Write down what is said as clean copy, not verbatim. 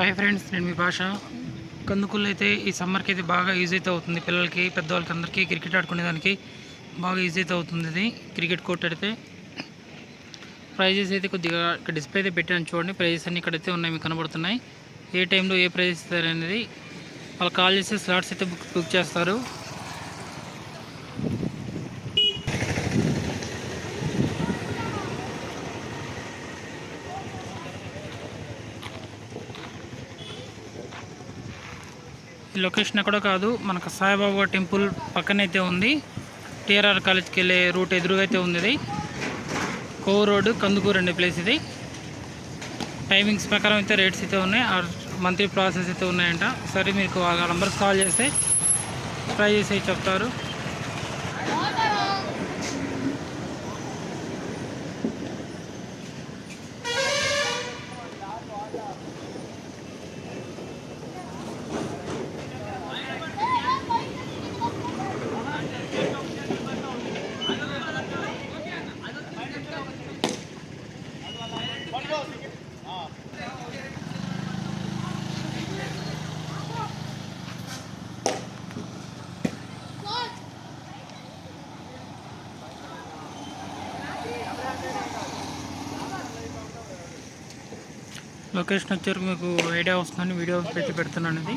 Hi friends, నేను మీ భాష. కందుకూరులో అయితే ఈ సమ్మర్కి అయితే బాగా యూజ్ అయితే అవుతుంది. పిల్లలకి, పెద్దవాళ్ళకి అందరికీ క్రికెట్ ఆడుకునేదానికి బాగా యూజ్ అయితే అవుతుంది. ఇది క్రికెట్ కోర్ట్ అయితే ప్రైజెస్ అయితే కొద్దిగా ఇక్కడ డిస్ప్లే అయితే పెట్టాను చూడండి. ప్రైజెస్ అన్ని ఇక్కడైతే ఉన్నాయి, మీకు కనబడుతున్నాయి. ఏ టైంలో ఏ ప్రైజెస్ ఇస్తారు అనేది వాళ్ళు కాల్ చేసి స్లాట్స్ అయితే బుక్ చేస్తారు. ఈ లొకేషన్ ఎక్కడో కాదు, మనకు సాయిబాబా టెంపుల్ పక్కనైతే ఉంది. టీఆర్ఆర్ కాలేజ్కి వెళ్ళే రూట్ ఎదురుగా అయితే ఉంది. ఇది కోవ్ రోడ్, కందుకూరు అండి ప్లేస్. ఇది టైమింగ్స్ ప్రకారం అయితే రేట్స్ అయితే ఉన్నాయి, మంత్లీ ప్రాసెస్ అయితే ఉన్నాయంట. సరే, మీకు వాళ్ళ నెంబర్స్ కాల్ చేస్తే ప్రైజెస్ అయితే చెప్తారు. లొకేషన్ వచ్చారు, మీకు ఐడియా వస్తుందని వీడియో పెట్టి పెడుతున్నాను. ఇది